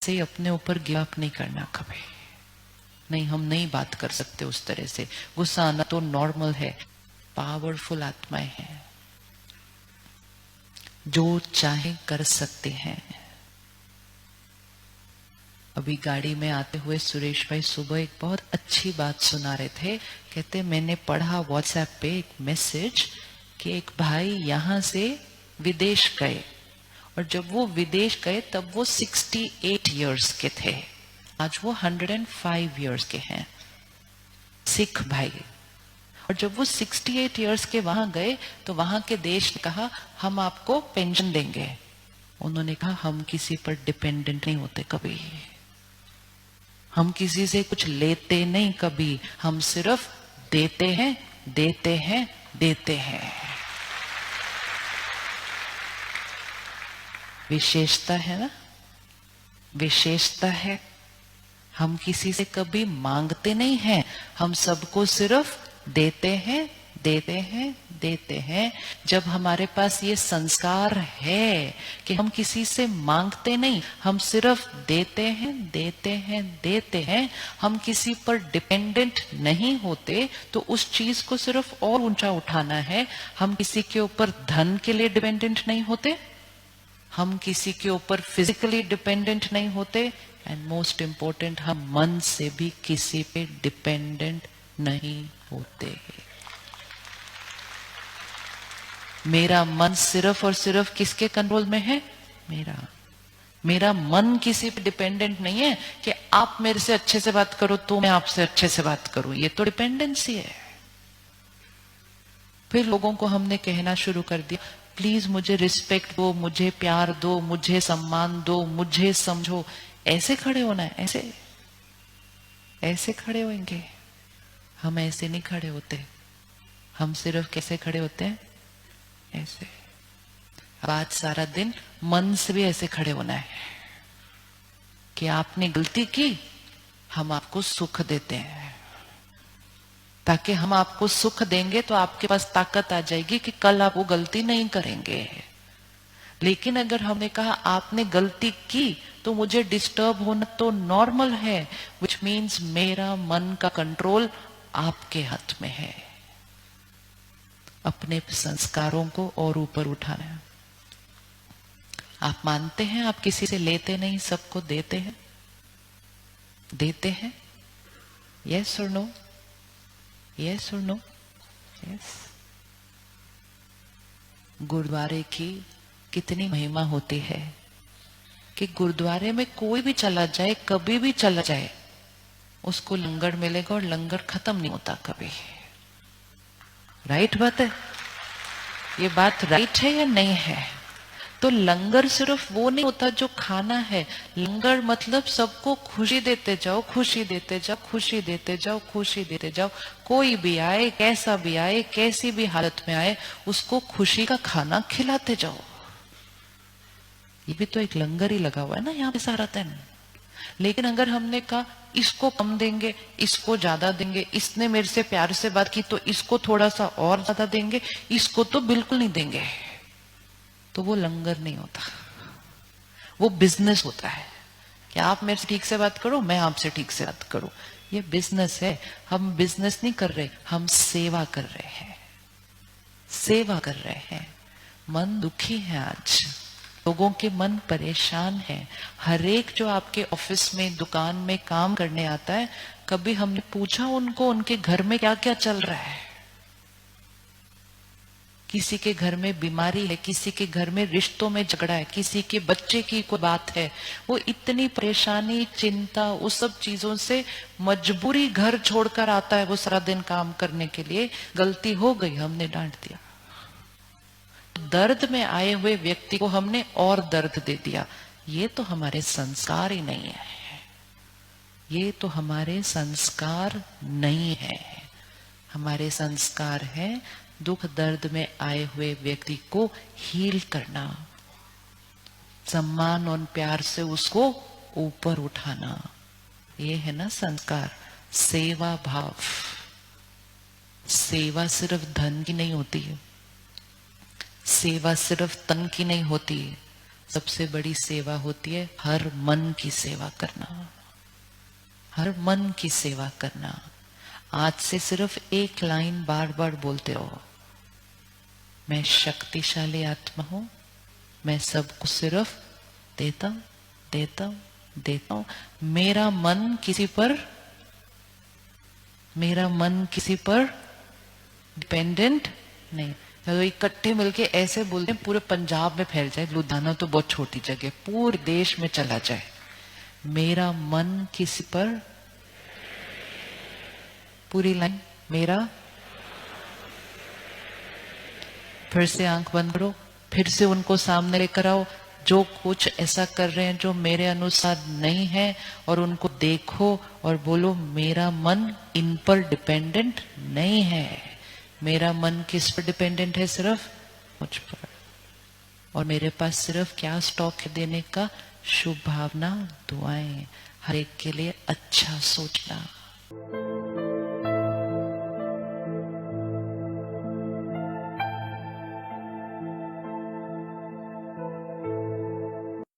से अपने ऊपर गिव अप नहीं करना कभी नहीं। हम नहीं बात कर सकते उस तरह से। गुस्सा आना तो नॉर्मल है। पावरफुल आत्माएं हैं, जो चाहे कर सकते हैं। अभी गाड़ी में आते हुए सुरेश भाई सुबह एक बहुत अच्छी बात सुना रहे थे। कहते मैंने पढ़ा व्हाट्सएप पे एक मैसेज कि एक भाई यहां से विदेश गए, और जब वो विदेश गए तब वो 68 इयर्स के थे। आज वो 105 इयर्स के हैं, सिख भाई। और जब वो 68 इयर्स के वहां गए तो वहां के देश ने कहा हम आपको पेंशन देंगे। उन्होंने कहा हम किसी पर डिपेंडेंट नहीं होते कभी, हम किसी से कुछ लेते नहीं कभी, हम सिर्फ देते हैं, देते हैं, देते हैं। विशेषता है ना, विशेषता है। हम किसी से कभी मांगते नहीं हैं, हम सबको सिर्फ देते हैं, देते हैं, देते हैं। जब हमारे पास ये संस्कार है कि हम किसी से मांगते नहीं, हम सिर्फ देते हैं, देते हैं, देते हैं, हम किसी पर डिपेंडेंट नहीं होते, तो उस चीज को सिर्फ और ऊंचा उठाना है। हम किसी के ऊपर धन के लिए डिपेंडेंट नहीं होते, हम किसी के ऊपर फिजिकली डिपेंडेंट नहीं होते, एंड मोस्ट इंपॉर्टेंट हम मन से भी किसी पे डिपेंडेंट नहीं होते। मेरा मन सिर्फ और सिर्फ किसके कंट्रोल में है? मेरा मन किसी पे डिपेंडेंट नहीं है कि आप मेरे से अच्छे से बात करो तो मैं आपसे अच्छे से बात करूं। ये तो डिपेंडेंसी है। फिर लोगों को हमने कहना शुरू कर दिया प्लीज मुझे रिस्पेक्ट दो, मुझे प्यार दो, मुझे सम्मान दो, मुझे समझो। ऐसे खड़े होना है, ऐसे ऐसे खड़े होंगे? हम ऐसे नहीं खड़े होते। हम सिर्फ कैसे खड़े होते हैं? ऐसे। अब आज सारा दिन मन से भी ऐसे खड़े होना है कि आपने गलती की, हम आपको सुख देते हैं, ताकि हम आपको सुख देंगे तो आपके पास ताकत आ जाएगी कि कल आप वो गलती नहीं करेंगे। लेकिन अगर हमने कहा आपने गलती की तो मुझे डिस्टर्ब होना तो नॉर्मल है, विच मीन्स मेरा मन का कंट्रोल आपके हाथ में है। अपने संस्कारों को और ऊपर उठाना है। आप मानते हैं आप किसी से लेते नहीं, सबको देते हैं? देते हैं? यस और नो? यस और नो? यस। गुरुद्वारे की कितनी महिमा होती है कि गुरुद्वारे में कोई भी चला जाए, कभी भी चला जाए, उसको लंगर मिलेगा और लंगर खत्म नहीं होता कभी। राइट बात है? ये बात राइट है या नहीं है? तो लंगर सिर्फ वो नहीं होता जो खाना है। लंगर मतलब सबको खुशी देते जाओ, खुशी देते जाओ, खुशी देते जाओ, खुशी देते जाओ। कोई भी आए, कैसा भी आए, कैसी भी हालत में आए, उसको खुशी का खाना खिलाते जाओ। ये भी तो एक लंगर ही लगा हुआ है ना यहाँ पे सारा दिन। लेकिन अगर हमने कहा इसको कम देंगे, इसको ज्यादा देंगे, इसने मेरे से प्यार से बात की तो इसको थोड़ा सा और ज्यादा देंगे, इसको तो बिल्कुल नहीं देंगे, तो वो लंगर नहीं होता, वो बिजनेस होता है कि आप मेरे से ठीक से बात करो, मैं आपसे ठीक से बात करूं। ये बिजनेस है। हम बिजनेस नहीं कर रहे, हम सेवा कर रहे हैं, सेवा कर रहे हैं। मन दुखी है आज, लोगों के मन परेशान है। हर एक जो आपके ऑफिस में, दुकान में काम करने आता है, कभी हमने पूछा उनको उनके घर में क्या क्या चल रहा है? किसी के घर में बीमारी है, किसी के घर में रिश्तों में झगड़ा है, किसी के बच्चे की कोई बात है, वो इतनी परेशानी, चिंता, उस सब चीजों से मजबूरी घर छोड़कर आता है वो सारा दिन काम करने के लिए। गलती हो गई, हमने डांट दिया। दर्द में आए हुए व्यक्ति को हमने और दर्द दे दिया। ये तो हमारे संस्कार ही नहीं है, ये तो हमारे संस्कार नहीं है। हमारे संस्कार है दुख दर्द में आए हुए व्यक्ति को हील करना, सम्मान और प्यार से उसको ऊपर उठाना। ये है ना संस्कार, सेवा भाव। सेवा सिर्फ धन की नहीं होती है, सेवा सिर्फ तन की नहीं होती है, सबसे बड़ी सेवा होती है हर मन की सेवा करना, हर मन की सेवा करना। आज से सिर्फ एक लाइन बार बार बोलते रहो, मैं शक्तिशाली आत्मा हूं, मैं सबको सिर्फ देता हूं, देता हूं, देता हूं। मेरा मन किसी पर डिपेंडेंट नहीं। तो इकट्ठे मिलके ऐसे बोलते हैं पूरे पंजाब में फैल जाए, लुधियाना तो बहुत छोटी जगह, पूरे देश में चला जाए, मेरा मन किसी पर, पूरी लाइन, मेरा, फिर से आंख बंद करो, फिर से उनको सामने लेकर आओ जो कुछ ऐसा कर रहे हैं जो मेरे अनुसार नहीं है, और उनको देखो और बोलो मेरा मन इन पर डिपेंडेंट नहीं है। मेरा मन किस पर डिपेंडेंट है? सिर्फ मुझ पर। और मेरे पास सिर्फ क्या स्टॉक है देने का? शुभ भावना, दुआएं, हर एक के लिए अच्छा सोचना।